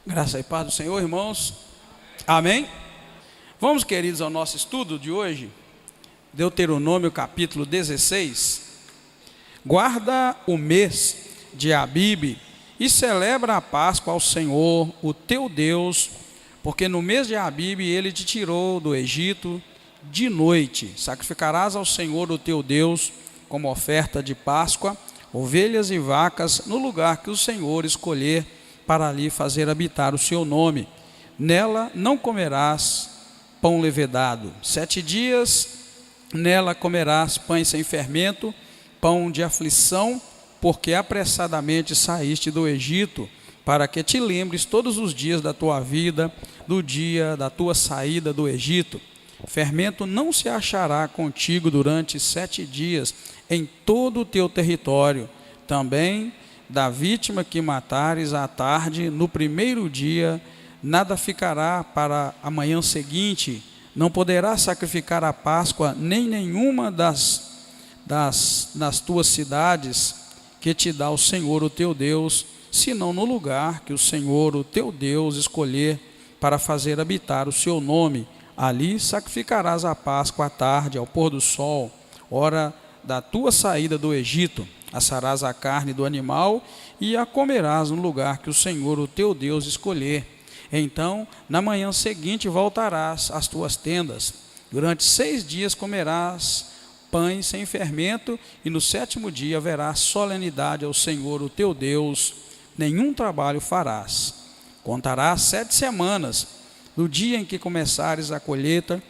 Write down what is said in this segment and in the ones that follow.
Graça e paz do Senhor, irmãos. Amém? Vamos, queridos, ao nosso estudo de hoje. Deuteronômio capítulo 16. Guarda o mês de Abibe e celebra a Páscoa ao Senhor, o teu Deus, porque no mês de Abibe ele te tirou do Egito de noite. Sacrificarás ao Senhor, o teu Deus, como oferta de Páscoa, ovelhas e vacas, no lugar que o Senhor escolher para ali fazer habitar o seu nome. Nela não comerás pão levedado. 7 dias nela comerás pães sem fermento, pão de aflição, porque apressadamente saíste do Egito, para que te lembres todos os dias da tua vida, do dia da tua saída do Egito. Fermento não se achará contigo durante 7 dias em todo o teu território. Também da vítima que matares à tarde, no primeiro dia, nada ficará para a manhã seguinte. Não poderás sacrificar a Páscoa, nem nenhuma das tuas cidades que te dá o Senhor, o teu Deus, senão no lugar que o Senhor, o teu Deus, escolher para fazer habitar o seu nome. Ali sacrificarás a Páscoa à tarde, ao pôr do sol, hora da tua saída do Egito. Assarás a carne do animal e a comerás no lugar que o Senhor, o teu Deus, escolher. Então, na manhã seguinte, voltarás às tuas tendas. Durante 6 dias comerás pães sem fermento, e no 7º dia haverá solenidade ao Senhor, o teu Deus. Nenhum trabalho farás. Contarás 7 semanas. No dia em que começares a colheita,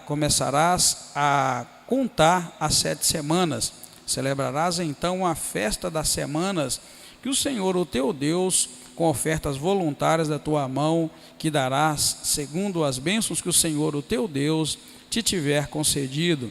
começarás a contar as 7 semanas. Celebrarás então a festa das semanas, que o Senhor, o teu Deus, com ofertas voluntárias da tua mão, que darás segundo as bênçãos que o Senhor, o teu Deus, te tiver concedido.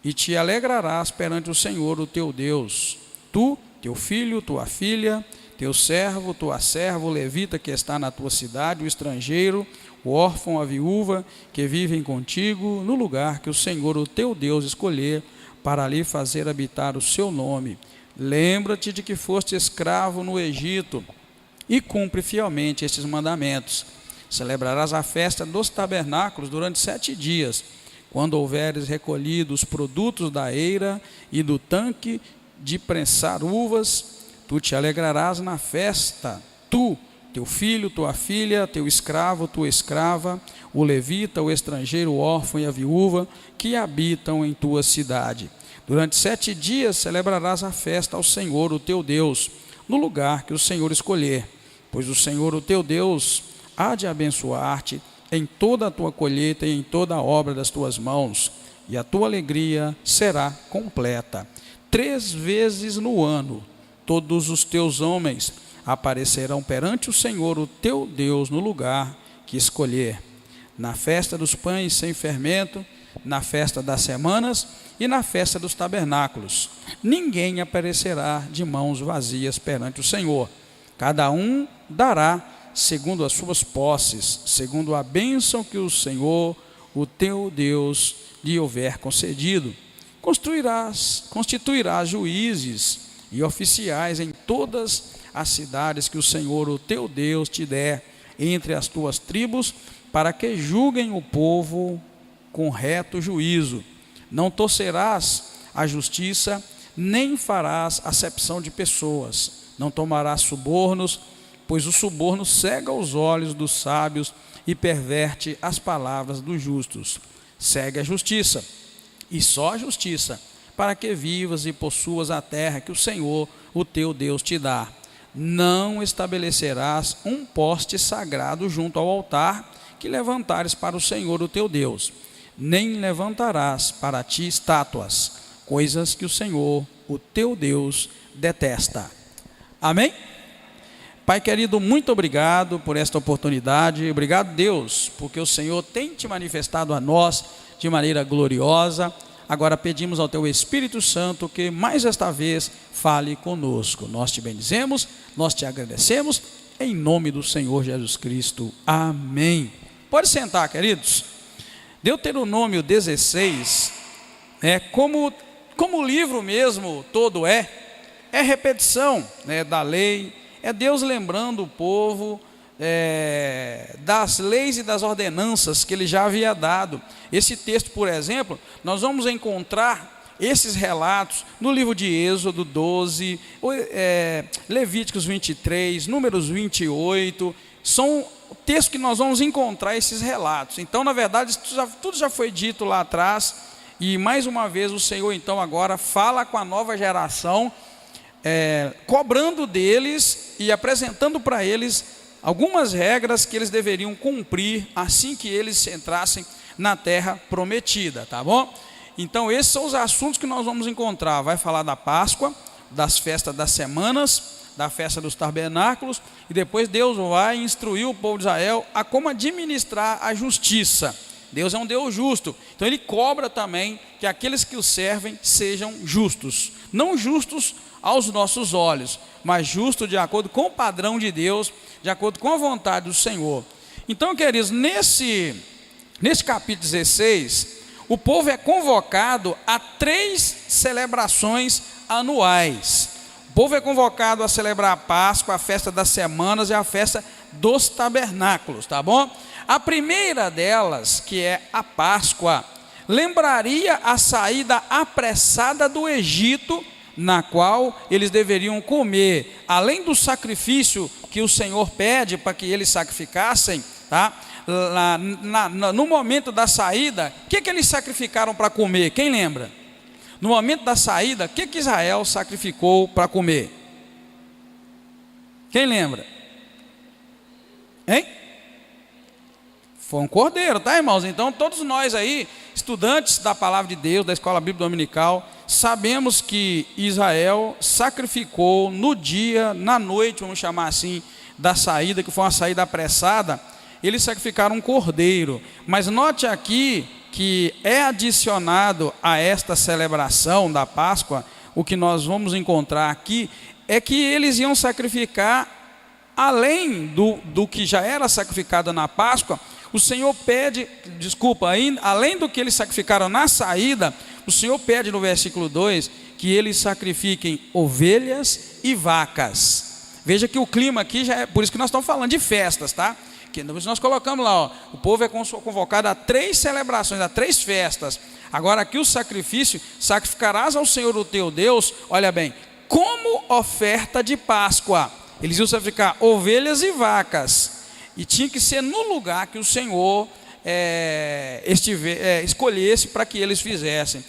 E te alegrarás perante o Senhor, o teu Deus. Tu, teu filho, tua filha, teu servo, tua serva, o levita que está na tua cidade, o estrangeiro, o órfão, a viúva, que vivem contigo, no lugar que o Senhor, o teu Deus, escolher, para ali fazer habitar o seu nome. Lembra-te de que foste escravo no Egito, e cumpre fielmente estes mandamentos. Celebrarás a festa dos tabernáculos durante 7 dias, quando houveres recolhido os produtos da eira e do tanque de prensar uvas. Tu te alegrarás na festa, tu, teu filho, tua filha, teu escravo, tua escrava, o levita, o estrangeiro, o órfão e a viúva, que habitam em tua cidade. Durante 7 dias celebrarás a festa ao Senhor, o teu Deus, no lugar que o Senhor escolher, pois o Senhor, o teu Deus, há de abençoar-te em toda a tua colheita e em toda a obra das tuas mãos, e a tua alegria será completa. 3 vezes no ano, todos os teus homens aparecerão perante o Senhor, o teu Deus, no lugar que escolher. Na festa dos pães sem fermento, na festa das semanas e na festa dos tabernáculos. Ninguém aparecerá de mãos vazias perante o Senhor. Cada um dará segundo as suas posses, segundo a bênção que o Senhor, o teu Deus, lhe houver concedido. Constituirás juízes e oficiais em todas as cidades que o Senhor, o teu Deus, te der entre as tuas tribos, para que julguem o povo com reto juízo. Não torcerás a justiça, nem farás acepção de pessoas. Não tomarás subornos, pois o suborno cega os olhos dos sábios e perverte as palavras dos justos. Segue a justiça, e só a justiça, para que vivas e possuas a terra que o Senhor, o teu Deus, te dá. Não estabelecerás um poste sagrado junto ao altar que levantares para o Senhor, o teu Deus, nem levantarás para ti estátuas, coisas que o Senhor, o teu Deus, detesta. Amém? Pai querido, muito obrigado por esta oportunidade. Obrigado, Deus, porque o Senhor tem te manifestado a nós de maneira gloriosa. Agora pedimos ao teu Espírito Santo que mais esta vez fale conosco. Nós te bendizemos, nós te agradecemos, em nome do Senhor Jesus Cristo. Amém. Pode sentar, queridos. Deuteronômio 16, como o livro mesmo todo é repetição, da lei, É Deus lembrando o povo das leis e das ordenanças que Ele já havia dado. Esse texto, por exemplo, nós vamos encontrar esses relatos no livro de Êxodo 12, Levíticos 23, Números 28, são textos que nós vamos encontrar esses relatos. Então, na verdade, tudo já foi dito lá atrás, e mais uma vez o Senhor então agora fala com a nova geração, cobrando deles e apresentando para eles algumas regras que eles deveriam cumprir assim que eles entrassem na terra prometida, tá bom? Então esses são os assuntos que nós vamos encontrar. Vai falar da Páscoa, das festas das semanas, da festa dos tabernáculos, e depois Deus vai instruir o povo de Israel a como administrar a justiça. Deus é um Deus justo, então Ele cobra também que aqueles que o servem sejam justos, não justos aos nossos olhos, mas justos de acordo com o padrão de Deus, de acordo com a vontade do Senhor. Então, queridos, nesse capítulo 16, o povo é convocado a 3 celebrações anuais. O povo é convocado a celebrar a Páscoa, a festa das semanas e a festa dos tabernáculos, tá bom? A primeira delas, que é a Páscoa, lembraria a saída apressada do Egito, na qual eles deveriam comer, além do sacrifício que o Senhor pede para que eles sacrificassem, tá? No momento da saída, o que eles sacrificaram para comer? Quem lembra? No momento da saída, o que Israel sacrificou para comer? Quem lembra? Hein? Foi um cordeiro, tá, irmãos? Então todos nós aí, estudantes da palavra de Deus, da escola bíblica dominical, sabemos que Israel sacrificou no dia, na noite, vamos chamar assim, da saída, que foi uma saída apressada, eles sacrificaram um cordeiro. Mas note aqui que é adicionado a esta celebração da Páscoa, o que nós vamos encontrar aqui, é que eles iam sacrificar, além do que já era sacrificado na Páscoa, o Senhor pede, além do que eles sacrificaram na saída, o Senhor pede no versículo 2, que eles sacrifiquem ovelhas e vacas. Veja que o clima aqui já é, por isso que nós estamos falando de festas, tá? Que nós colocamos lá, ó, o povo é convocado a 3 celebrações, a 3 festas. Agora aqui o sacrifício, sacrificarás ao Senhor o teu Deus, olha bem, como oferta de Páscoa. Eles iam sacrificar ovelhas e vacas, e tinha que ser no lugar que o Senhor escolhesse para que eles fizessem.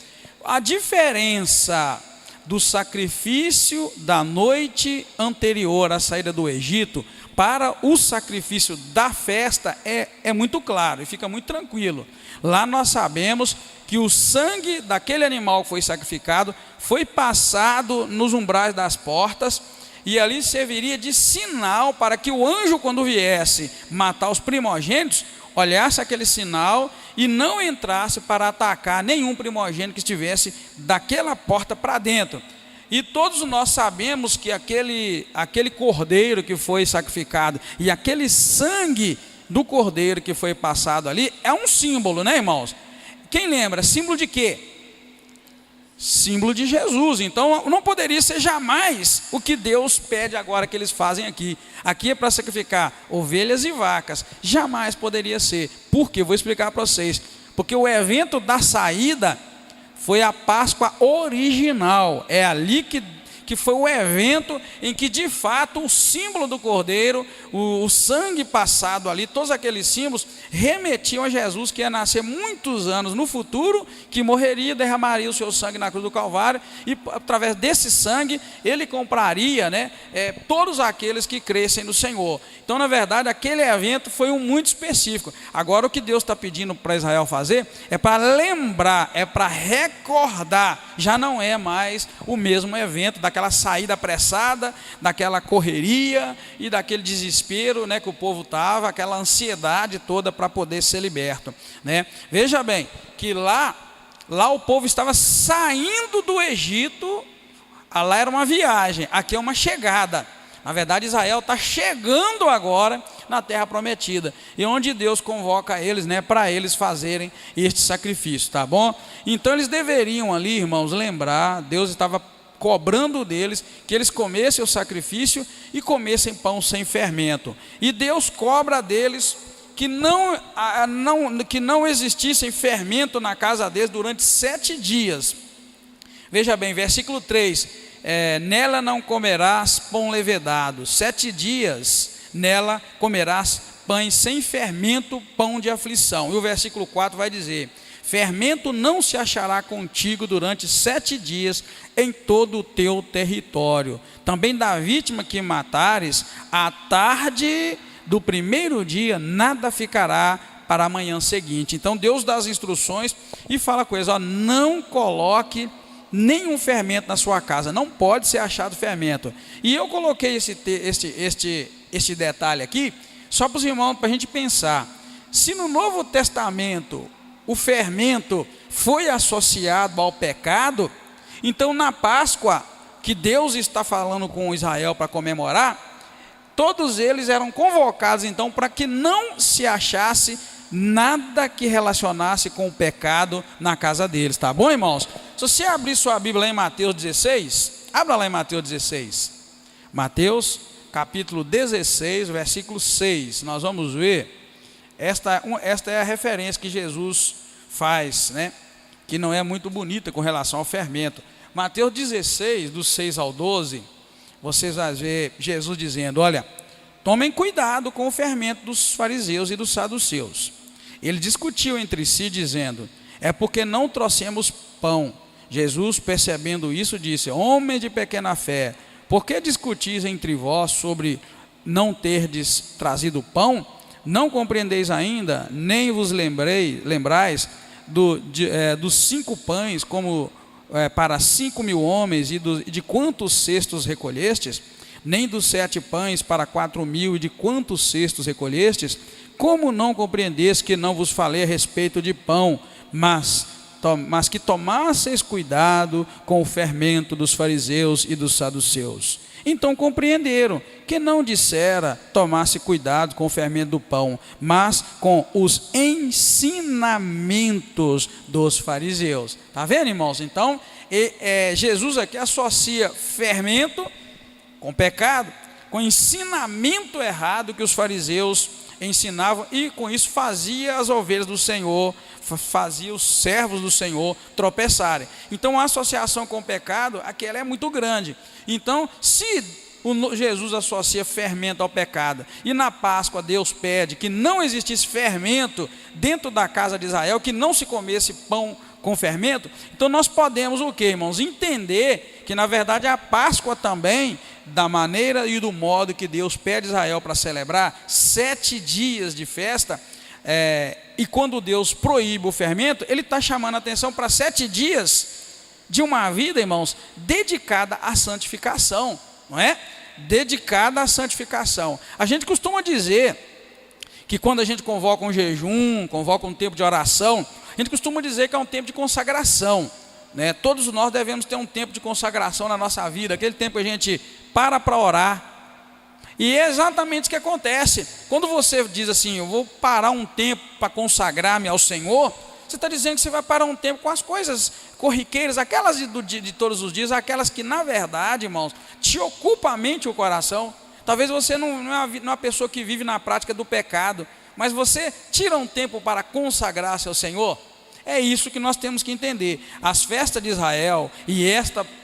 A diferença do sacrifício da noite anterior à saída do Egito para o sacrifício da festa é muito claro e fica muito tranquilo. Lá nós sabemos que o sangue daquele animal que foi sacrificado foi passado nos umbrais das portas, e ali serviria de sinal para que o anjo, quando viesse matar os primogênitos, olhasse aquele sinal e não entrasse para atacar nenhum primogênito que estivesse daquela porta para dentro. E todos nós sabemos que aquele cordeiro que foi sacrificado e aquele sangue do cordeiro que foi passado ali é um símbolo, né, irmãos? Quem lembra? Símbolo de quê? Símbolo de Jesus. Então não poderia ser jamais o que Deus pede agora que eles fazem aqui. Aqui é para sacrificar ovelhas e vacas. Jamais poderia ser. Por quê? Vou explicar para vocês. Porque o evento da saída foi a Páscoa original. É ali que foi o evento em que de fato o símbolo do cordeiro, o sangue passado ali, todos aqueles símbolos remetiam a Jesus, que ia nascer muitos anos no futuro, que morreria, derramaria o seu sangue na cruz do Calvário, e através desse sangue ele compraria, né, todos aqueles que crescem no Senhor. Então, na verdade, aquele evento foi muito específico. Agora o que Deus está pedindo para Israel fazer é para lembrar, é para recordar. Já não é mais o mesmo evento, daquela saída apressada, daquela correria e daquele desespero, né, que o povo estava, aquela ansiedade toda para poder ser liberto, né? Veja bem, que lá o povo estava saindo do Egito, lá era uma viagem, aqui é uma chegada. Na verdade, Israel está chegando agora na terra prometida, e onde Deus convoca eles, né, para eles fazerem este sacrifício, tá bom? Então eles deveriam ali, irmãos, lembrar, Deus estava cobrando deles que eles comessem o sacrifício e comessem pão sem fermento. E Deus cobra deles que não existisse fermento na casa deles durante 7 dias. Veja bem, versículo 3, nela não comerás pão levedado, 7 dias nela comerás pães sem fermento, pão de aflição. E o versículo 4 vai dizer: fermento não se achará contigo durante 7 dias em todo o teu território. Também da vítima que matares, à tarde do primeiro dia, nada ficará para a manhã seguinte. Então Deus dá as instruções e fala com eles: não coloque nenhum fermento na sua casa, não pode ser achado fermento. E eu coloquei este detalhe aqui, só para os irmãos, para a gente pensar. Se no Novo Testamento o fermento foi associado ao pecado, então na Páscoa, que Deus está falando com Israel para comemorar, todos eles eram convocados então para que não se achasse nada que relacionasse com o pecado na casa deles, tá bom, irmãos? Se você abrir sua Bíblia lá em Mateus 16, abra lá em Mateus 16, Mateus capítulo 16, versículo 6, nós vamos ver, esta é a referência que Jesus faz, né? Que não é muito bonita com relação ao fermento. Mateus 16, do 6 ao 12, vocês vão ver Jesus dizendo: olha, tomem cuidado com o fermento dos fariseus e dos saduceus. Ele discutiu entre si, dizendo: é porque não trouxemos pão. Jesus, percebendo isso, disse: homem de pequena fé, por que discutis entre vós sobre não terdes trazido pão? Não compreendeis ainda, nem vos lembrais dos 5 pães, como para 5.000 homens, e de quantos cestos recolhestes? Nem dos 7 pães para 4.000, e de quantos cestos recolhestes? Como não compreendeis que não vos falei a respeito de pão, mas que tomasseis cuidado com o fermento dos fariseus e dos saduceus? Então compreenderam que não dissera tomasse cuidado com o fermento do pão, mas com os ensinamentos dos fariseus. Está vendo, irmãos? Então Jesus aqui associa fermento com pecado, com ensinamento errado que os fariseus ensinavam, e com isso fazia as ovelhas do Senhor, fazia os servos do Senhor tropeçarem. Então a associação com o pecado, aquela é muito grande. Então, se Jesus associa fermento ao pecado, e na Páscoa Deus pede que não existisse fermento dentro da casa de Israel, que não se comesse pão com fermento, então nós podemos o que, irmãos? Entender que na verdade a Páscoa também, da maneira e do modo que Deus pede a Israel para celebrar 7 dias de festa, e quando Deus proíbe o fermento, Ele está chamando a atenção para 7 dias de uma vida, irmãos, dedicada à santificação, não é? Dedicada à santificação. A gente costuma dizer que quando a gente convoca um jejum, convoca um tempo de oração, a gente costuma dizer que é um tempo de consagração, né? Todos nós devemos ter um tempo de consagração na nossa vida, aquele tempo que a gente para orar. E é exatamente o que acontece. Quando você diz assim: eu vou parar um tempo para consagrar-me ao Senhor, você está dizendo que você vai parar um tempo com as coisas corriqueiras, aquelas de todos os dias, aquelas que na verdade, irmãos, te ocupam a mente e o coração. Talvez você não é uma pessoa que vive na prática do pecado, mas você tira um tempo para consagrar-se ao Senhor. É isso que nós temos que entender. As festas de Israel e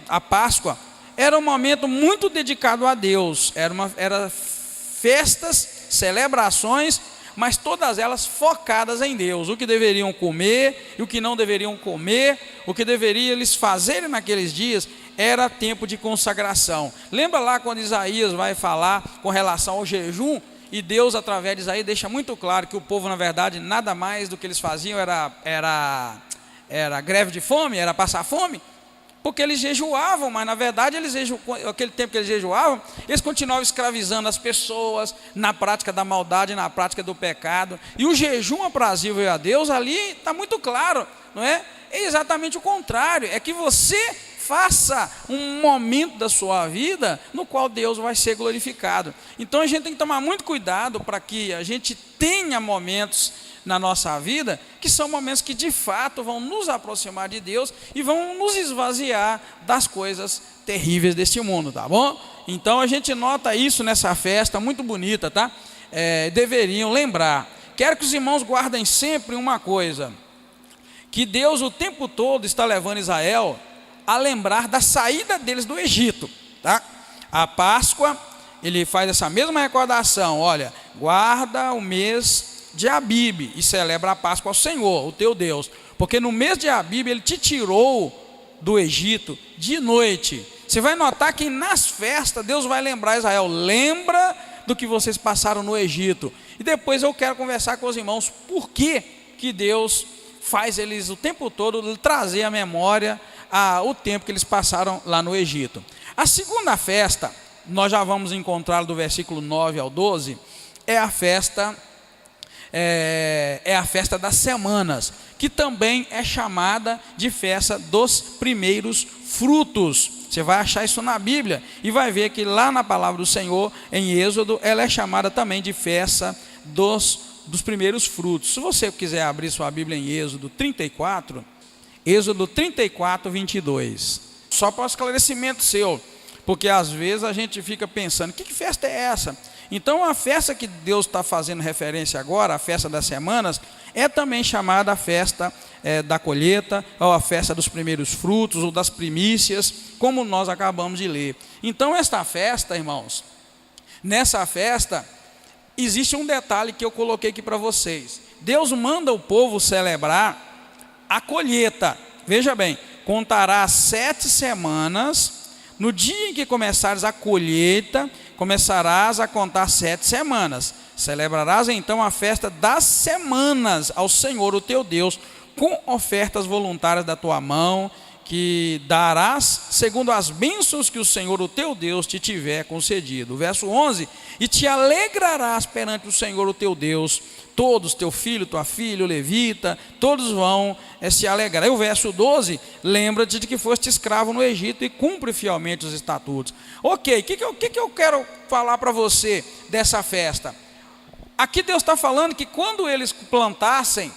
a Páscoa, era um momento muito dedicado a Deus, era festas, celebrações, mas todas elas focadas em Deus, o que deveriam comer e o que não deveriam comer, o que deveriam eles fazerem naqueles dias, era tempo de consagração. Lembra lá quando Isaías vai falar com relação ao jejum, e Deus através de Isaías deixa muito claro que o povo na verdade nada mais do que eles faziam era greve de fome, era passar fome, porque eles jejuavam, mas na verdade aquele tempo que eles jejuavam, eles continuavam escravizando as pessoas na prática da maldade, na prática do pecado. E o jejum aprazível a Deus ali está muito claro, não é? É exatamente o contrário, é que você faça um momento da sua vida no qual Deus vai ser glorificado. Então a gente tem que tomar muito cuidado para que a gente tenha momentos na nossa vida que são momentos que de fato vão nos aproximar de Deus e vão nos esvaziar das coisas terríveis deste mundo, tá bom? Então a gente nota isso nessa festa muito bonita, tá? Deveriam lembrar. Quero que os irmãos guardem sempre uma coisa, que Deus o tempo todo está levando Israel a lembrar da saída deles do Egito, tá? A Páscoa, ele faz essa mesma recordação, olha, guarda o mês de Abibe e celebra a Páscoa ao Senhor, o teu Deus, porque no mês de Abibe ele te tirou do Egito de noite. Você vai notar que nas festas Deus vai lembrar Israel, lembra do que vocês passaram no Egito. E depois eu quero conversar com os irmãos por que Deus faz eles o tempo todo trazer à memória o tempo que eles passaram lá no Egito. A segunda festa, nós já vamos encontrar do versículo 9 ao 12, é a festa das semanas, que também é chamada de festa dos primeiros frutos. Você vai achar isso na Bíblia e vai ver que lá na palavra do Senhor, em Êxodo, ela é chamada também de festa dos primeiros frutos. Se você quiser abrir sua Bíblia em Êxodo 34, 22. Só para o esclarecimento seu, porque às vezes a gente fica pensando, que festa é essa? Então a festa que Deus está fazendo referência agora, a festa das semanas, é também chamada a festa da colheita, ou a festa dos primeiros frutos, ou das primícias, como nós acabamos de ler. Então esta festa, irmãos, nessa festa, existe um detalhe que eu coloquei aqui para vocês. Deus manda o povo celebrar a colheita. Veja bem, contarás 7 semanas, no dia em que começares a colheita, começarás a contar 7 semanas. Celebrarás então a festa das semanas ao Senhor, o teu Deus, com ofertas voluntárias da tua mão, que darás segundo as bênçãos que o Senhor, o teu Deus, te tiver concedido. Verso 11, e te alegrarás perante o Senhor, o teu Deus, todos, teu filho, tua filha, o levita, todos vão se alegrar. E o verso 12, lembra-te de que foste escravo no Egito e cumpre fielmente os estatutos. Ok, o que eu quero falar para você dessa festa? Aqui Deus está falando que quando eles plantassem,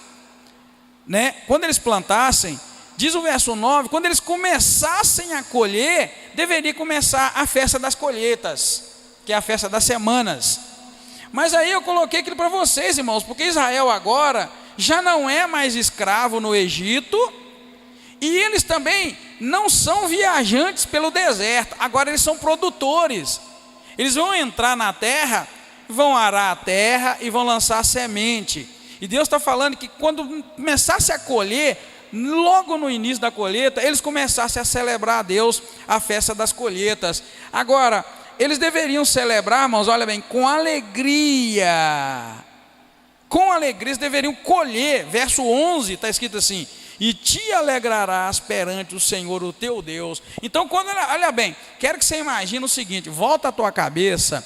diz o verso 9, quando eles começassem a colher, deveria começar a festa das colheitas, que é a festa das semanas. Mas aí eu coloquei aquilo para vocês, irmãos, porque Israel agora já não é mais escravo no Egito, e eles também não são viajantes pelo deserto, agora eles são produtores. Eles vão entrar na terra, vão arar a terra e vão lançar a semente. E Deus está falando que quando começasse a colher, logo no início da colheita, eles começassem a celebrar a Deus a festa das colheitas. Agora, eles deveriam celebrar, irmãos, olha bem, com alegria. Com alegria, eles deveriam colher. Verso 11 está escrito assim: e te alegrarás perante o Senhor, o teu Deus. Então, olha bem, quero que você imagine o seguinte: volta a tua cabeça,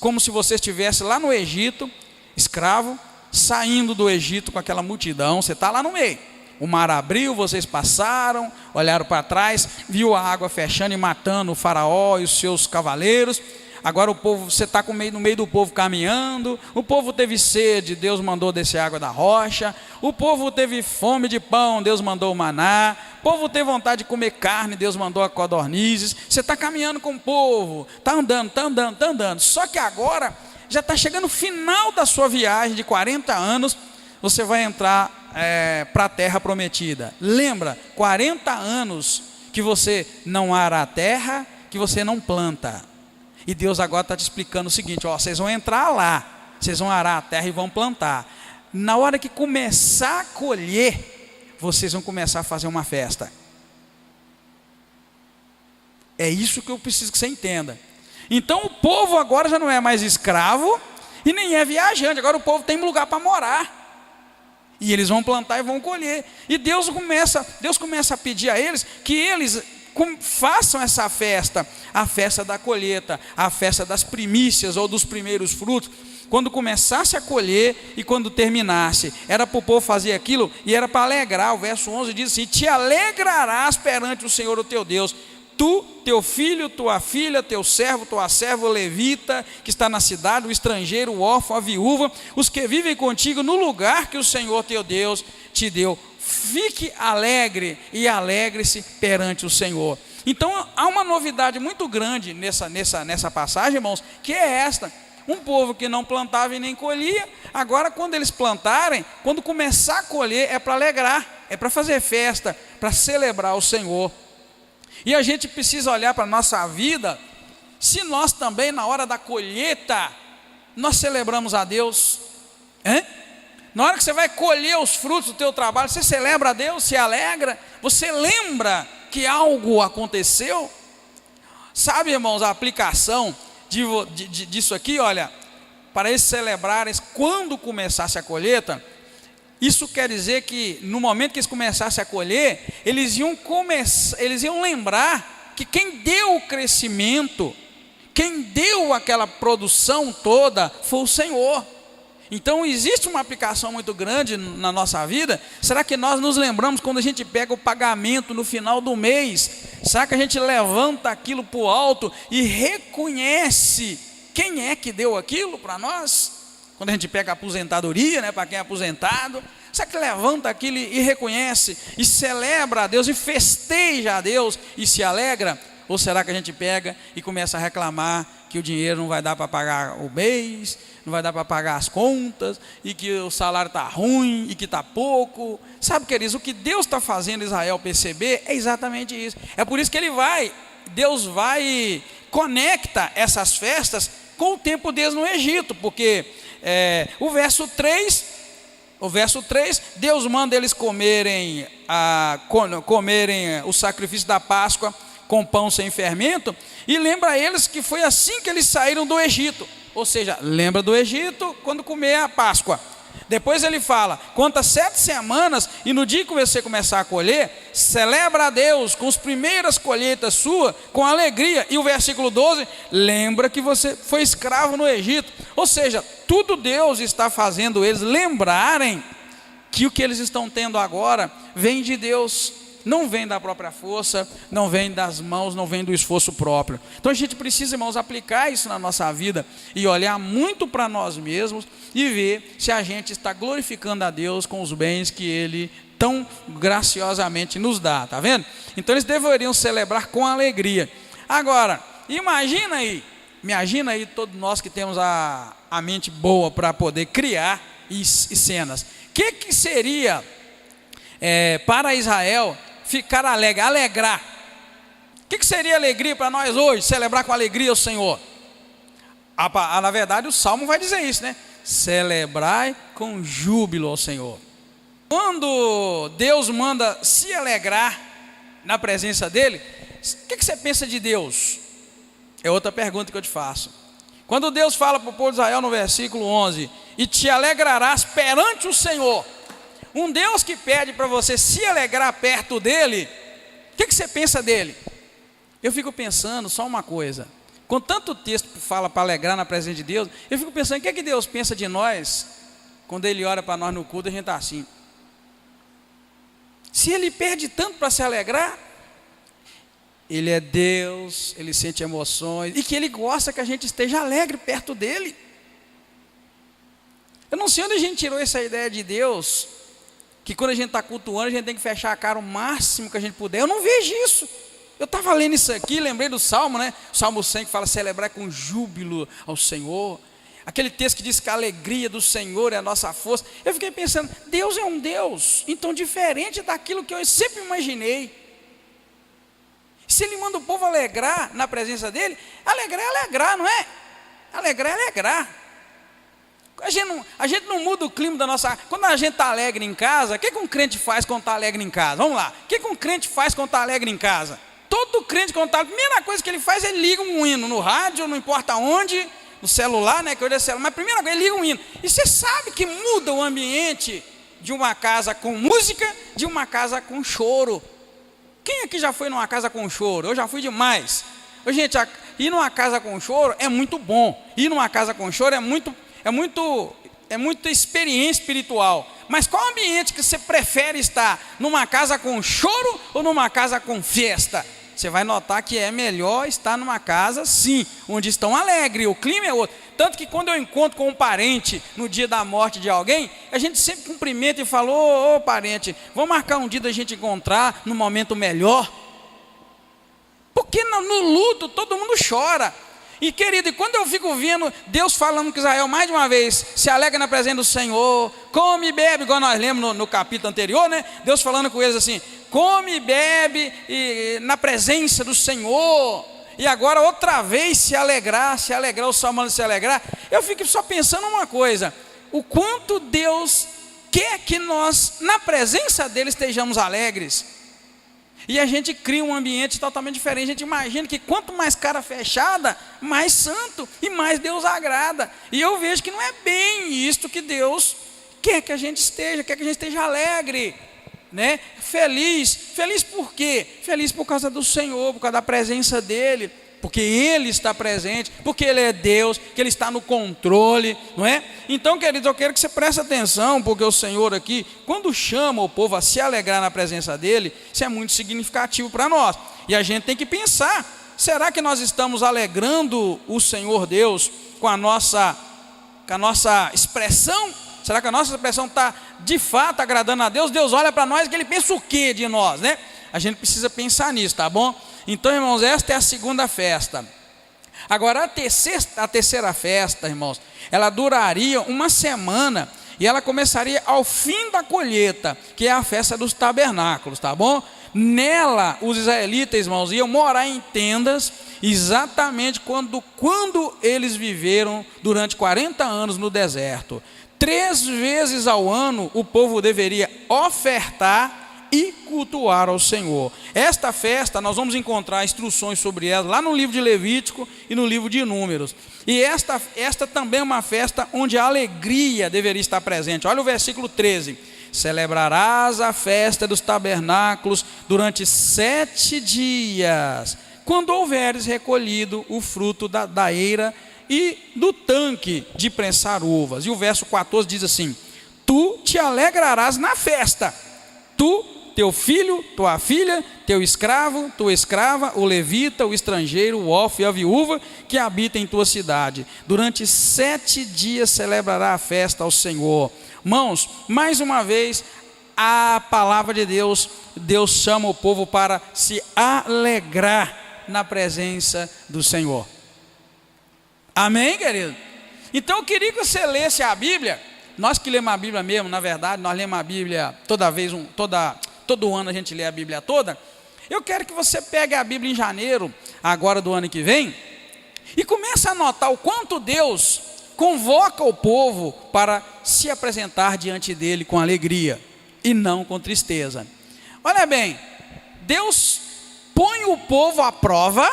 como se você estivesse lá no Egito, escravo, saindo do Egito com aquela multidão. Você está lá no meio, o mar abriu, vocês passaram, olharam para trás, viu a água fechando e matando o faraó e os seus cavaleiros. Agora o povo, você está no meio do povo caminhando, o povo teve sede, Deus mandou descer água da rocha, o povo teve fome de pão, Deus mandou o maná, o povo teve vontade de comer carne, Deus mandou a codornizes. Você está caminhando com o povo, está andando, só que agora já está chegando o final da sua viagem de 40 anos, você vai entrar para a terra prometida. Lembra, 40 anos que você não ara a terra, que você não planta. E Deus agora está te explicando o seguinte: vocês vão entrar lá, vocês vão arar a terra e vão plantar. Na hora que começar a colher, vocês vão começar a fazer uma festa. É isso que eu preciso que você entenda. Então o povo agora já não é mais escravo e nem é viajante, agora o povo tem lugar para morar. E eles vão plantar e vão colher. E Deus começa a pedir a eles que eles façam essa festa, a festa da colheita, a festa das primícias ou dos primeiros frutos, quando começasse a colher e quando terminasse. Era para o povo fazer aquilo e era para alegrar. O verso 11 diz assim: te alegrarás perante o Senhor o teu Deus, tu, teu filho, tua filha, teu servo, tua serva, o levita que está na cidade, o estrangeiro, o órfão, a viúva, os que vivem contigo no lugar que o Senhor teu Deus te deu. Fique alegre e alegre-se perante o Senhor. Então há uma novidade muito grande nessa passagem, irmãos, que é esta: um povo que não plantava e nem colhia, agora quando eles plantarem, quando começar a colher, é para alegrar, é para fazer festa, para celebrar o Senhor. E a gente precisa olhar para a nossa vida, se nós também na hora da colheita, nós celebramos a Deus, hein? Na hora que você vai colher os frutos do teu trabalho, você celebra a Deus, se alegra, você lembra que algo aconteceu? Sabe, irmãos, a aplicação disso aqui, olha, para eles celebrarem quando começasse a colheita, isso quer dizer que no momento que eles começassem a colher, eles iam lembrar que quem deu o crescimento, quem deu aquela produção toda, foi o Senhor. Então existe uma aplicação muito grande na nossa vida. Será que nós nos lembramos quando a gente pega o pagamento no final do mês? Será que a gente levanta aquilo para o alto e reconhece quem é que deu aquilo para nós? Quando a gente pega a aposentadoria, né, para quem é aposentado, será que levanta aquilo e reconhece, e celebra a Deus, e festeja a Deus, e se alegra? Ou será que a gente pega e começa a reclamar que o dinheiro não vai dar para pagar o mês, não vai dar para pagar as contas, e que o salário está ruim, e que está pouco? Sabe, queridos, o que Deus está fazendo Israel perceber é exatamente isso. É por isso que Deus vai, conecta essas festas com o tempo deles no Egito, porque o verso 3, Deus manda eles comerem o sacrifício da Páscoa com pão sem fermento, e lembra eles que foi assim que eles saíram do Egito. Ou seja, lembra do Egito quando comer a Páscoa. Depois ele fala: conta 7 semanas, e no dia que você começar a colher, celebra a Deus com as primeiras colheitas suas, com alegria. E o versículo 12, lembra que você foi escravo no Egito. Ou seja, tudo Deus está fazendo eles lembrarem que o que eles estão tendo agora vem de Deus, não vem da própria força, não vem das mãos, não vem do esforço próprio. Então a gente precisa, irmãos, aplicar isso na nossa vida e olhar muito para nós mesmos e ver se a gente está glorificando a Deus com os bens que Ele tão graciosamente nos dá, tá vendo? Então eles deveriam celebrar com alegria. Agora, imagina aí todos nós que temos a mente boa para poder criar cenas. O que seria para Israel ficar alegre, alegrar? O que seria alegria para nós hoje, celebrar com alegria o Senhor? Na verdade o Salmo vai dizer isso, né? Celebrai com júbilo ao Senhor. Quando Deus manda se alegrar na presença dEle, o que você pensa de Deus? É outra pergunta que eu te faço. Quando Deus fala para o povo de Israel no versículo 11, e te alegrarás perante o Senhor, um Deus que pede para você se alegrar perto dEle, o que você pensa dEle? Eu fico pensando só uma coisa, com tanto texto que fala para alegrar na presença de Deus, eu fico pensando, o que Deus pensa de nós, quando Ele olha para nós no culto, a gente está assim. Se Ele perde tanto para se alegrar, Ele é Deus, Ele sente emoções, e que Ele gosta que a gente esteja alegre perto dEle. Eu não sei onde a gente tirou essa ideia de Deus, que quando a gente está cultuando, a gente tem que fechar a cara o máximo que a gente puder. Eu não vejo isso. Eu estava lendo isso aqui, lembrei do Salmo, né? O Salmo 100 que fala celebrar com júbilo ao Senhor. Aquele texto que diz que a alegria do Senhor é a nossa força. Eu fiquei pensando, Deus é um Deus, então diferente daquilo que eu sempre imaginei. Se Ele manda o povo alegrar na presença dEle, alegrar é alegrar, não é? Alegrar é alegrar. A gente não muda o clima da nossa... Quando a gente está alegre em casa, o que um crente faz quando está alegre em casa? Vamos lá. O que um crente faz quando está alegre em casa? Todo crente quando está... A primeira coisa que ele faz, ele liga um hino no rádio, não importa onde, no celular, né? Que hoje é celular, mas a primeira coisa, ele liga um hino. E você sabe que muda o ambiente de uma casa com música, de uma casa com choro. Quem aqui já foi numa casa com choro? Eu já fui demais. Gente, ir numa casa com choro é muito bom. Ir numa casa com choro é muito muita experiência espiritual. Mas qual ambiente que você prefere estar? Numa casa com choro ou numa casa com festa? Você vai notar que é melhor estar numa casa, sim, onde estão alegres, o clima é outro. Tanto que quando eu encontro com um parente no dia da morte de alguém, a gente sempre cumprimenta e fala: ô parente, vamos marcar um dia da gente encontrar no momento melhor. Porque no luto todo mundo chora. E querido, e quando eu fico vendo Deus falando com Israel mais de uma vez, se alegra na presença do Senhor, come e bebe, igual nós lemos no capítulo anterior, né? Deus falando com eles assim: come e bebe na presença do Senhor. E agora outra vez se alegrar, o salmo se alegrar. Eu fico só pensando uma coisa: o quanto Deus quer que nós, na presença dele, estejamos alegres. E a gente cria um ambiente totalmente diferente. A gente imagina que quanto mais cara fechada, mais santo e mais Deus agrada. E eu vejo que não é bem isto que Deus quer que a gente esteja, quer que a gente esteja alegre, né? Feliz por quê? Feliz por causa do Senhor, por causa da presença dEle, porque Ele está presente, porque Ele é Deus, que Ele está no controle, não é? Então, queridos, eu quero que você preste atenção, porque o Senhor aqui, quando chama o povo a se alegrar na presença dEle, isso é muito significativo para nós. E a gente tem que pensar: será que nós estamos alegrando o Senhor Deus com a nossa expressão? Será que a nossa expressão está de fato agradando a Deus? Deus olha para nós e Ele pensa o que de nós, né? A gente precisa pensar nisso, tá bom? Então, irmãos, esta é a segunda festa. Agora, a terceira festa, irmãos, ela duraria uma semana e ela começaria ao fim da colheita, que é a festa dos tabernáculos, tá bom? Nela, os israelitas, irmãos, iam morar em tendas, exatamente quando eles viveram durante 40 anos no deserto. 3 vezes ao ano, o povo deveria ofertar e cultuar ao Senhor. Esta festa, nós vamos encontrar instruções sobre ela lá no livro de Levítico e no livro de Números. E esta também é uma festa onde a alegria deveria estar presente. Olha o versículo 13: celebrarás a festa dos tabernáculos durante 7 dias, quando houveres recolhido o fruto da eira e do tanque de prensar uvas. E o verso 14 diz assim: tu te alegrarás na festa, tu, teu filho, tua filha, teu escravo, tua escrava, o levita, o estrangeiro, o órfão e a viúva que habita em tua cidade. Durante 7 dias celebrará a festa ao Senhor. Irmãos, mais uma vez, a palavra de Deus, Deus chama o povo para se alegrar na presença do Senhor. Amém, querido? Então eu queria que você lesse a Bíblia. Nós que lemos a Bíblia mesmo, na verdade, nós lemos a Bíblia todo ano a gente lê a Bíblia toda. Eu quero que você pegue a Bíblia em janeiro, agora do ano que vem, e comece a notar o quanto Deus convoca o povo para se apresentar diante dele com alegria e não com tristeza. Olha bem, Deus põe o povo à prova,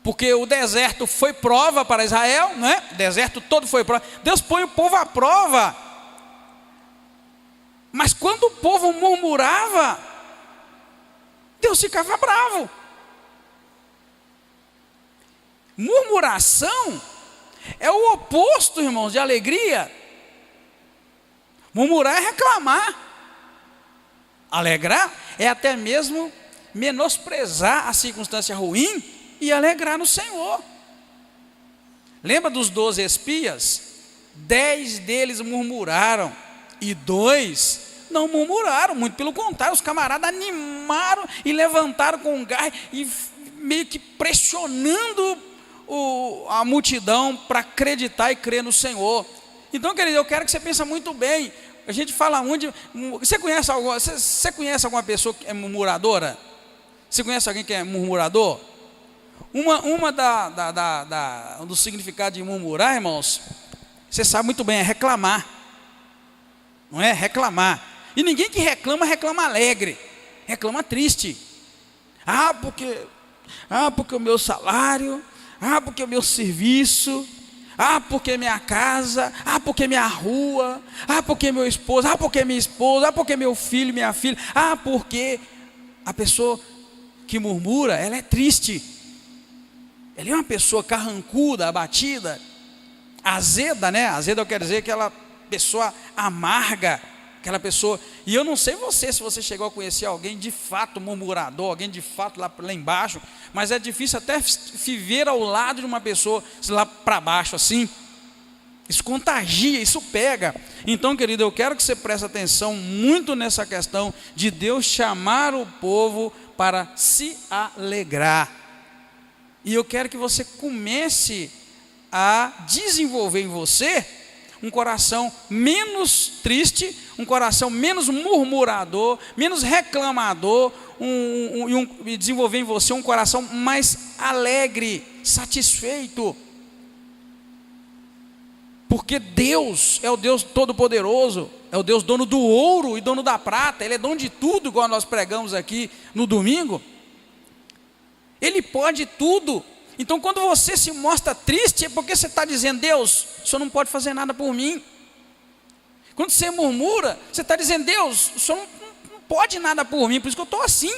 porque o deserto foi prova para Israel, não é? O deserto todo foi prova. Deus põe o povo à prova. Mas quando o povo murmurava, Deus ficava bravo. Murmuração é o oposto, irmãos, de alegria. Murmurar é reclamar. Alegrar é até mesmo menosprezar a circunstância ruim e alegrar no Senhor. Lembra dos 12 espias? 10 deles murmuraram e 2 não murmuraram, muito pelo contrário, os camaradas animaram e levantaram com gás e meio que pressionando a multidão para acreditar e crer no Senhor. Então, querido, eu quero que você pense muito bem. A gente fala onde. Você conhece alguma pessoa que é murmuradora? Você conhece alguém que é murmurador? Um dos significados de murmurar, irmãos, você sabe muito bem, é reclamar. Não é? Reclamar. E ninguém que reclama, reclama alegre. Reclama triste. Porque o meu salário, porque o meu serviço, porque minha casa, porque minha rua, porque meu esposo, porque minha esposa, porque meu filho, minha filha, porque a pessoa que murmura, ela é triste. Ela é uma pessoa carrancuda, abatida. azeda, né? Azeda eu quero dizer aquela pessoa amarga, aquela pessoa. E eu não sei se você chegou a conhecer alguém de fato murmurador, alguém de fato lá embaixo, mas é difícil até viver ao lado de uma pessoa lá para baixo assim. Isso contagia, isso pega. Então, querido, eu quero que você preste atenção muito nessa questão de Deus chamar o povo para se alegrar. E eu quero que você comece a desenvolver em você um coração menos triste, um coração menos murmurador, menos reclamador, e desenvolver em você um coração mais alegre, satisfeito. Porque Deus é o Deus Todo-Poderoso, é o Deus dono do ouro e dono da prata, Ele é dono de tudo, igual nós pregamos aqui no domingo. Ele pode tudo. Então quando você se mostra triste, é porque você está dizendo: Deus, o Senhor não pode fazer nada por mim. Quando você murmura, você está dizendo: Deus, o Senhor não pode nada por mim, por isso que eu estou assim.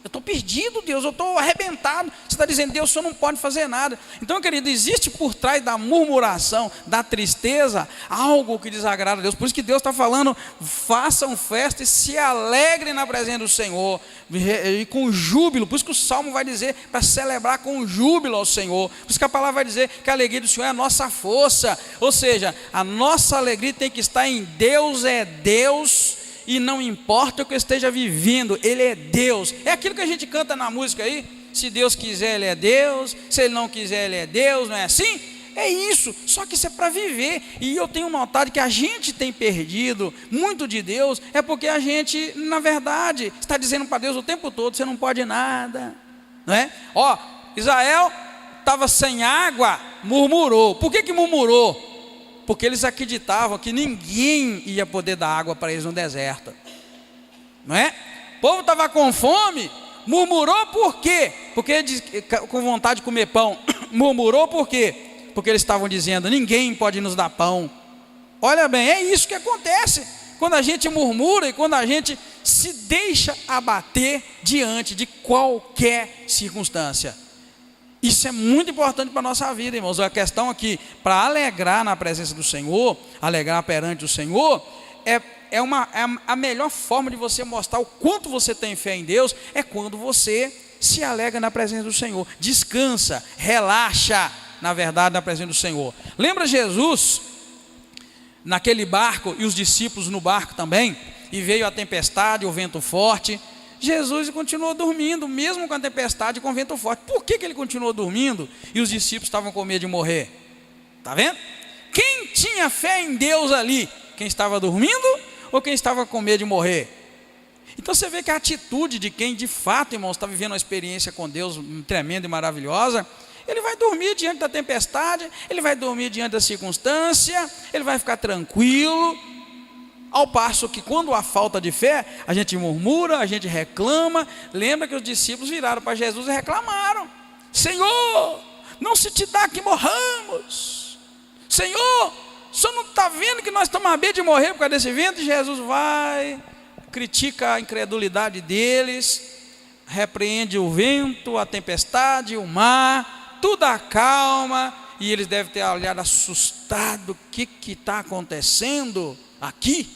Eu estou perdido, Deus, eu estou arrebentado. Você está dizendo: Deus, o Senhor não pode fazer nada. Então, querido, existe por trás da murmuração, da tristeza, algo que desagrada a Deus. Por isso que Deus está falando: façam festa e se alegrem na presença do Senhor, e com júbilo. Por isso que o Salmo vai dizer para celebrar com júbilo ao Senhor. Por isso que a palavra vai dizer que a alegria do Senhor é a nossa força. Ou seja, a nossa alegria tem que estar em Deus é Deus. E não importa o que eu esteja vivendo, Ele é Deus. É aquilo que a gente canta na música aí: se Deus quiser, Ele é Deus, se Ele não quiser, Ele é Deus. Não é assim? É isso, só que isso é para viver. E eu tenho notado que a gente tem perdido muito de Deus, é porque a gente, na verdade, está dizendo para Deus o tempo todo: você não pode nada, não é? Ó, Israel estava sem água, murmurou. Por que murmurou? Porque eles acreditavam que ninguém ia poder dar água para eles no deserto, não é? O povo estava com fome, murmurou por quê? Porque com vontade de comer pão. Murmurou por quê? Porque eles estavam dizendo: ninguém pode nos dar pão. Olha bem, é isso que acontece quando a gente murmura e quando a gente se deixa abater diante de qualquer circunstância. Isso é muito importante para a nossa vida, irmãos. A questão aqui, para alegrar na presença do Senhor, alegrar perante o Senhor, é a melhor forma de você mostrar o quanto você tem fé em Deus, é quando você se alegra na presença do Senhor, descansa, relaxa, na verdade, na presença do Senhor. Lembra Jesus, naquele barco, e os discípulos no barco também, e veio a tempestade, o vento forte. Jesus continuou dormindo, mesmo com a tempestade e com o vento forte. Por que ele continuou dormindo e os discípulos estavam com medo de morrer? Está vendo? Quem tinha fé em Deus ali? Quem estava dormindo ou quem estava com medo de morrer? Então você vê que a atitude de quem de fato, irmãos, está vivendo uma experiência com Deus tremenda e maravilhosa, ele vai dormir diante da tempestade, ele vai dormir diante da circunstância, ele vai ficar tranquilo. Ao passo que quando há falta de fé, a gente murmura, a gente reclama. Lembra que os discípulos viraram para Jesus e reclamaram: Senhor, não se te dá que morramos. Senhor, o Senhor não está vendo que nós estamos à beira de morrer por causa desse vento? E Jesus vai, critica a incredulidade deles, repreende o vento, a tempestade, o mar, tudo acalma. E eles devem ter olhado assustado: o que está acontecendo aqui?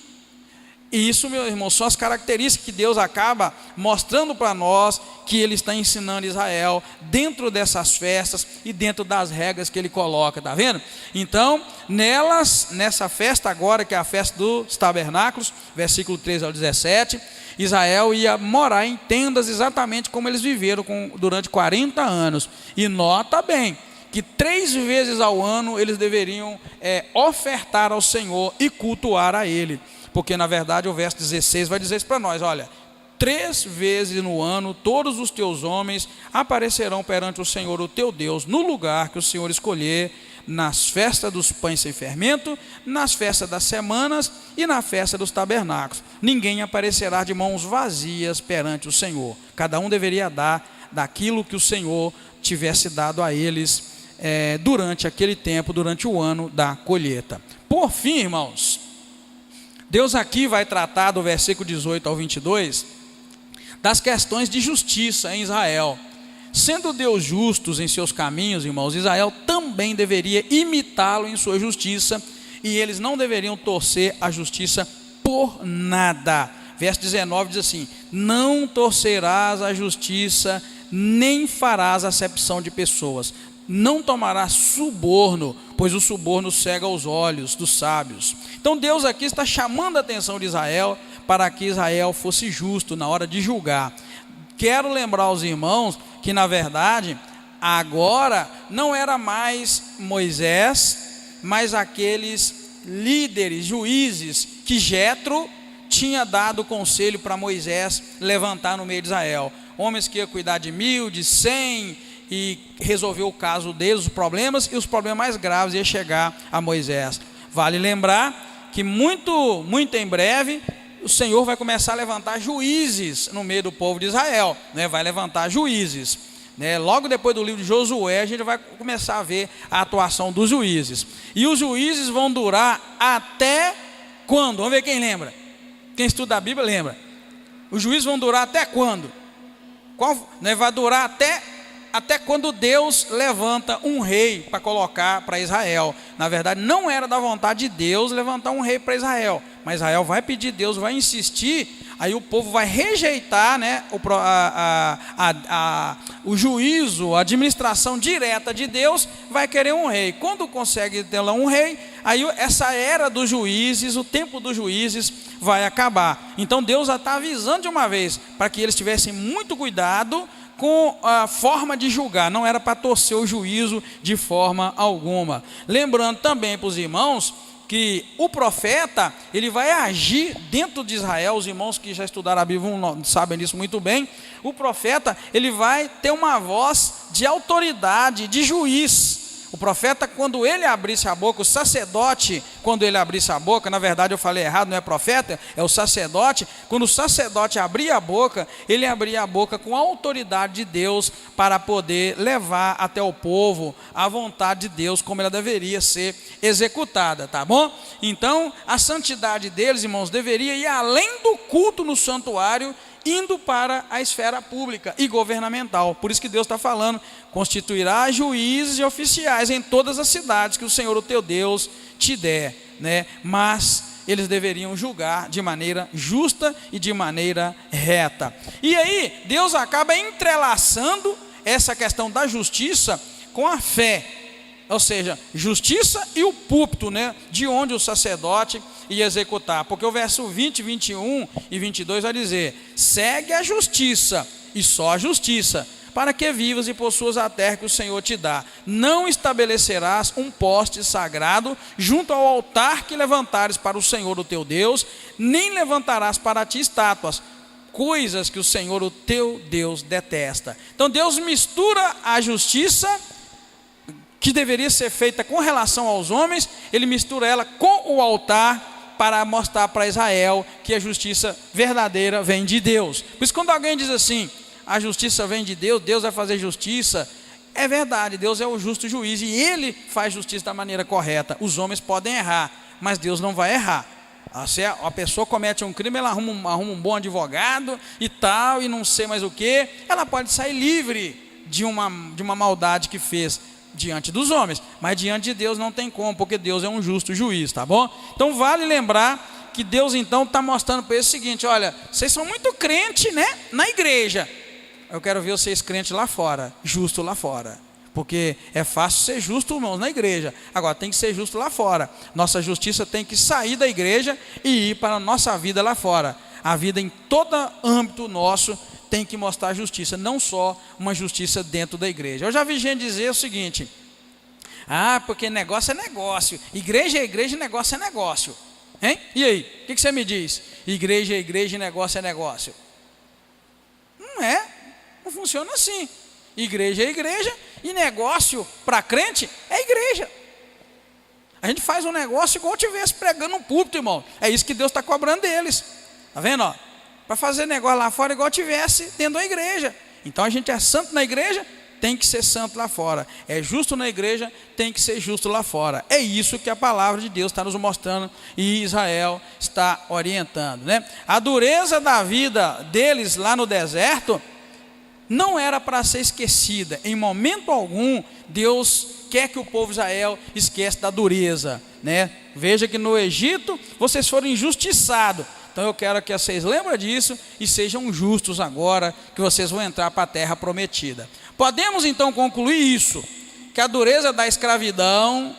E isso, meu irmão, são as características que Deus acaba mostrando para nós, que Ele está ensinando Israel dentro dessas festas e dentro das regras que Ele coloca, está vendo? Então, nessa festa agora, que é a festa dos tabernáculos, versículo 13 ao 17, Israel ia morar em tendas exatamente como eles viveram durante 40 anos. E nota bem, que 3 vezes ao ano eles deveriam ofertar ao Senhor e cultuar a Ele. Porque na verdade o verso 16 vai dizer isso para nós: olha, 3 vezes no ano todos os teus homens aparecerão perante o Senhor o teu Deus, no lugar que o Senhor escolher, nas festas dos pães sem fermento, nas festas das semanas e na festa dos tabernáculos. Ninguém aparecerá de mãos vazias perante o Senhor. Cada um deveria dar daquilo que o Senhor tivesse dado a eles durante aquele tempo, durante o ano da colheita. Por fim, irmãos, Deus aqui vai tratar do versículo 18 ao 22 das questões de justiça em Israel. Sendo Deus justos em seus caminhos, irmãos, Israel também deveria imitá-lo em sua justiça, e eles não deveriam torcer a justiça por nada. Verso 19 diz assim: não torcerás a justiça, nem farás acepção de pessoas, não tomarás suborno, pois o suborno cega os olhos dos sábios. Então Deus aqui está chamando a atenção de Israel, para que Israel fosse justo na hora de julgar. Quero lembrar aos irmãos que, na verdade, agora não era mais Moisés, mas aqueles líderes, juízes, que Jetro tinha dado conselho para Moisés levantar no meio de Israel. Homens que iam cuidar de 1000, de 100, e resolver o caso deles, os problemas, e os problemas mais graves iam chegar a Moisés. Vale lembrar que muito em breve o Senhor vai começar a levantar juízes no meio do povo de Israel, né? Vai levantar juízes, né? Logo depois do livro de Josué, a gente vai começar a ver a atuação dos juízes. E os juízes vão durar até quando? Vamos ver quem lembra. Quem estuda a Bíblia lembra. Os juízes vão durar até quando? Né? Vai durar até quando Deus levanta um rei para colocar para Israel. Na verdade, não era da vontade de Deus levantar um rei para Israel, mas Israel vai pedir, Deus vai insistir, aí o povo vai rejeitar, né, o juízo, a administração direta de Deus, vai querer um rei. Quando consegue ter lá um rei, aí essa era dos juízes, o tempo dos juízes vai acabar. Então Deus já está avisando de uma vez, para que eles tivessem muito cuidado com a forma de julgar, não era para torcer o juízo de forma alguma. Lembrando também para os irmãos que o profeta, ele vai agir dentro de Israel. Os irmãos que já estudaram a Bíblia sabem disso muito bem. O profeta, ele vai ter uma voz de autoridade, de juiz. O profeta, quando ele abrisse a boca, o sacerdote, quando ele abrisse a boca, na verdade eu falei errado, não é profeta, é o sacerdote. Quando o sacerdote abria a boca, ele abria a boca com a autoridade de Deus, para poder levar até o povo a vontade de Deus, como ela deveria ser executada, tá bom? Então, a santidade deles, irmãos, deveria ir além do culto no santuário, indo para a esfera pública e governamental. Por isso que Deus está falando: constituirá juízes e oficiais em todas as cidades que o Senhor, o teu Deus, te der, né? Mas eles deveriam julgar de maneira justa e de maneira reta. E aí Deus acaba entrelaçando essa questão da justiça com a fé, ou seja, justiça e o púlpito, né, de onde o sacerdote ia executar. Porque o verso 20, 21 e 22 vai dizer: segue a justiça, e só a justiça, para que vivas e possuas a terra que o Senhor te dá. Não estabelecerás um poste sagrado junto ao altar que levantares para o Senhor, o teu Deus, nem levantarás para ti estátuas, coisas que o Senhor, o teu Deus, detesta. Então Deus mistura a justiça que deveria ser feita com relação aos homens, ele mistura ela com o altar, para mostrar para Israel que a justiça verdadeira vem de Deus. Por isso, quando alguém diz assim: a justiça vem de Deus, Deus vai fazer justiça, é verdade, Deus é o justo juiz, e Ele faz justiça da maneira correta. Os homens podem errar, mas Deus não vai errar. Se a pessoa comete um crime, ela arruma um bom advogado e tal, e não sei mais o que, ela pode sair livre de uma maldade que fez diante dos homens, mas diante de Deus não tem como, porque Deus é um justo juiz, tá bom? Então vale lembrar que Deus então está mostrando para eles o seguinte: olha, vocês são muito crentes, né, na igreja, eu quero ver vocês crentes lá fora, justo lá fora, porque é fácil ser justo, irmãos, na igreja, agora tem que ser justo lá fora. Nossa justiça tem que sair da igreja e ir para a nossa vida lá fora. A vida em todo âmbito nosso tem que mostrar justiça, não só uma justiça dentro da igreja. Eu já vi gente dizer o seguinte: porque negócio é negócio, igreja é igreja, negócio é negócio, hein? E aí, o que você me diz? Igreja é igreja, negócio é negócio. Não funciona assim. Igreja é igreja e negócio para crente é igreja. A gente faz um negócio igual estivesse pregando um púlpito, irmão. É isso que Deus está cobrando deles, tá vendo? Para fazer negócio lá fora igual tivesse dentro da igreja. Então a gente é santo na igreja, tem que ser santo lá fora. É justo na igreja, tem que ser justo lá fora. É isso que a palavra de Deus está nos mostrando e Israel está orientando, né? A dureza da vida deles lá no deserto não era para ser esquecida. Em momento algum, Deus quer que o povo de Israel esqueça da dureza, né? Veja que no Egito vocês foram injustiçados. Então eu quero que vocês lembrem disso e sejam justos agora, que vocês vão entrar para a terra prometida. Podemos então concluir isso, que a dureza da escravidão,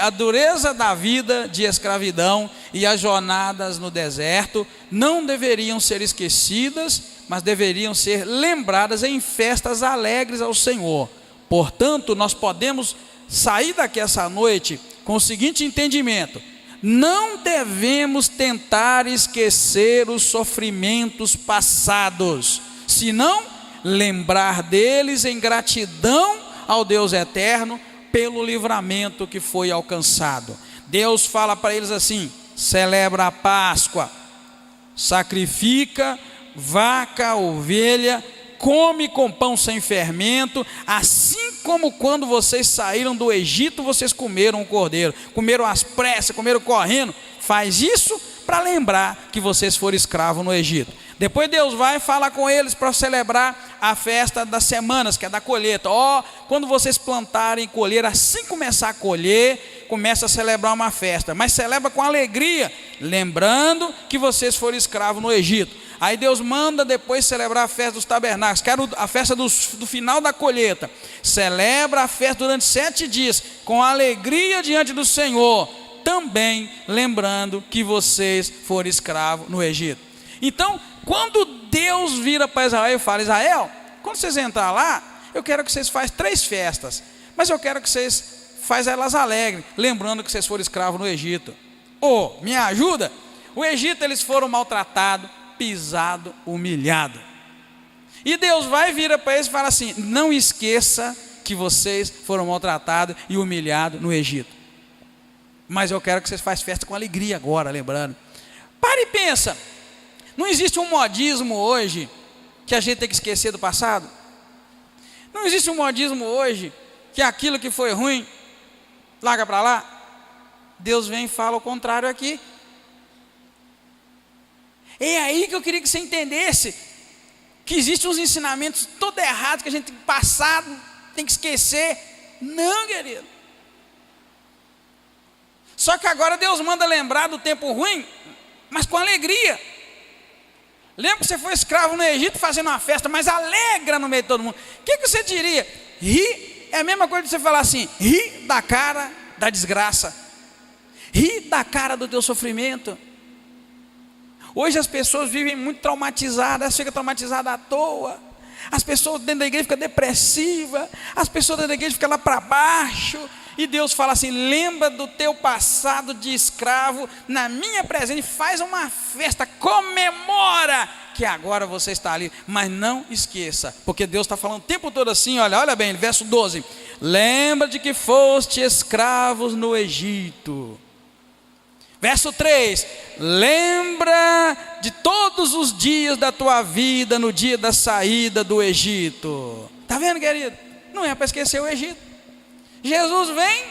a dureza da vida de escravidão e as jornadas no deserto não deveriam ser esquecidas, mas deveriam ser lembradas em festas alegres ao Senhor. Portanto, nós podemos sair daqui essa noite com o seguinte entendimento: não devemos tentar esquecer os sofrimentos passados, senão lembrar deles em gratidão ao Deus eterno pelo livramento que foi alcançado. Deus fala para eles assim: celebra a Páscoa, sacrifica vaca, ovelha, come com pão sem fermento, assim como quando vocês saíram do Egito, vocês comeram o cordeiro, comeram às pressas, comeram correndo. Faz isso para lembrar que vocês foram escravos no Egito. Depois Deus vai falar com eles para celebrar a festa das semanas, que é da colheita. Quando vocês plantarem e colher, assim começar a colher, começa a celebrar uma festa, mas celebra com alegria, lembrando que vocês foram escravos no Egito. Aí Deus manda depois celebrar a festa dos tabernáculos, que era a festa do final da colheita. Celebra a festa durante 7 dias, com alegria diante do Senhor, também lembrando que vocês foram escravos no Egito. Então, quando Deus vira para Israel e fala: Israel, quando vocês entrar lá, eu quero que vocês façam 3 festas, mas eu quero que vocês façam elas alegres, lembrando que vocês foram escravos no Egito. Me ajuda? O Egito, eles foram maltratados, pisado, humilhado. E Deus vai vira para eles e fala assim: não esqueça que vocês foram maltratados e humilhados no Egito, mas eu quero que vocês façam festa com alegria agora, lembrando. Para e pensa, não existe um modismo hoje que a gente tem que esquecer do passado? Não existe um modismo hoje que aquilo que foi ruim, larga para lá? Deus vem e fala o contrário aqui. É aí que eu queria que você entendesse que existem uns ensinamentos todos errados que a gente tem que passar, tem que esquecer. Não, querido. Só que agora Deus manda lembrar do tempo ruim, mas com alegria. Lembra que você foi escravo no Egito fazendo uma festa, mas alegra no meio de todo mundo. O que você diria? Ri é a mesma coisa de você falar assim: ri da cara da desgraça, ri da cara do teu sofrimento. Hoje as pessoas vivem muito traumatizadas, elas ficam traumatizadas à toa. As pessoas dentro da igreja ficam depressivas, as pessoas dentro da igreja ficam lá para baixo. E Deus fala assim: lembra do teu passado de escravo na minha presença, faz uma festa, comemora que agora você está ali, mas não esqueça, porque Deus está falando o tempo todo assim, olha bem, verso 12: lembra de que foste escravos no Egito. Verso 3: lembra de todos os dias da tua vida no dia da saída do Egito. Está vendo, querido? Não é para esquecer o Egito. Jesus vem,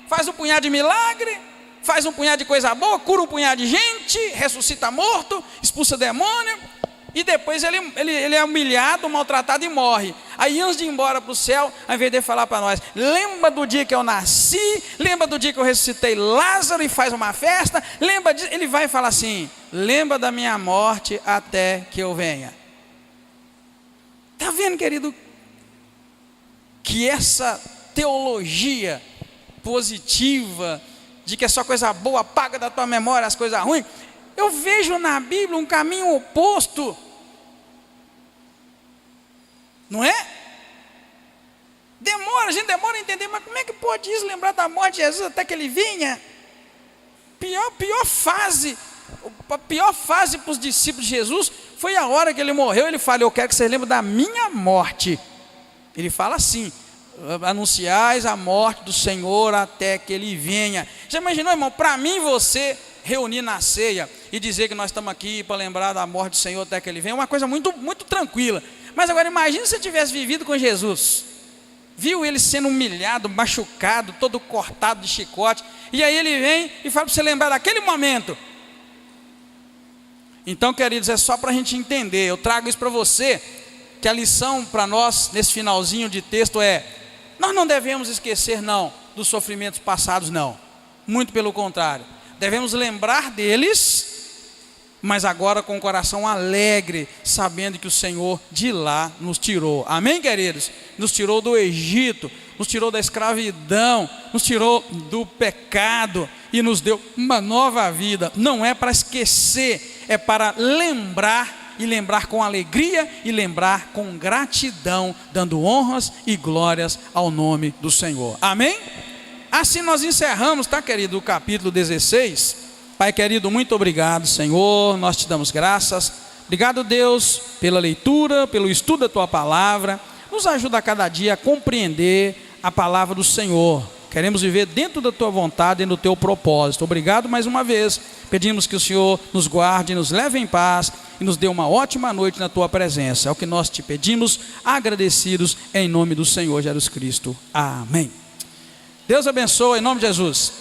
faz um punhado de milagre, faz um punhado de coisa boa, cura um punhado de gente, ressuscita morto, expulsa demônio, e depois ele é humilhado, maltratado e morre. Aí antes de ir embora para o céu, ao invés de falar para nós: lembra do dia que eu nasci, lembra do dia que eu ressuscitei Lázaro, e faz uma festa, lembra disso, ele vai falar assim: lembra da minha morte até que eu venha. Está vendo, querido, que essa teologia positiva, de que é só coisa boa, apaga da tua memória as coisas ruins, eu vejo na Bíblia um caminho oposto, não é? A gente demora a entender, mas como é que pode isso, lembrar da morte de Jesus até que ele vinha? Pior fase para os discípulos de Jesus foi a hora que ele morreu. Ele fala: eu quero que vocês lembrem da minha morte. Ele fala assim: anunciais a morte do Senhor até que ele venha. Já imaginou, irmão, para mim e você reunir na ceia e dizer que nós estamos aqui para lembrar da morte do Senhor até que ele venha? É uma coisa muito, muito tranquila. Mas agora imagine se você tivesse vivido com Jesus, viu ele sendo humilhado, machucado, todo cortado de chicote, e aí ele vem e fala para você lembrar daquele momento. Então, queridos, é só para a gente entender. Eu trago isso para você que a lição para nós, nesse finalzinho de texto é: nós não devemos esquecer não, dos sofrimentos passados não, muito pelo contrário, devemos lembrar deles, mas agora com o coração alegre, sabendo que o Senhor de lá nos tirou, amém, queridos? Nos tirou do Egito, nos tirou da escravidão, nos tirou do pecado e nos deu uma nova vida. Não é para esquecer, é para lembrar, e lembrar com alegria e lembrar com gratidão, dando honras e glórias ao nome do Senhor, amém? Assim nós encerramos, tá, querido, o capítulo 16. Pai querido, muito obrigado, Senhor, nós te damos graças. Obrigado, Deus, pela leitura, pelo estudo da tua palavra. Nos ajuda a cada dia a compreender a palavra do Senhor. Queremos viver dentro da tua vontade e no teu propósito. Obrigado mais uma vez. Pedimos que o Senhor nos guarde, nos leve em paz e nos dê uma ótima noite na tua presença. É o que nós te pedimos, agradecidos em nome do Senhor Jesus Cristo. Amém. Deus abençoe em nome de Jesus.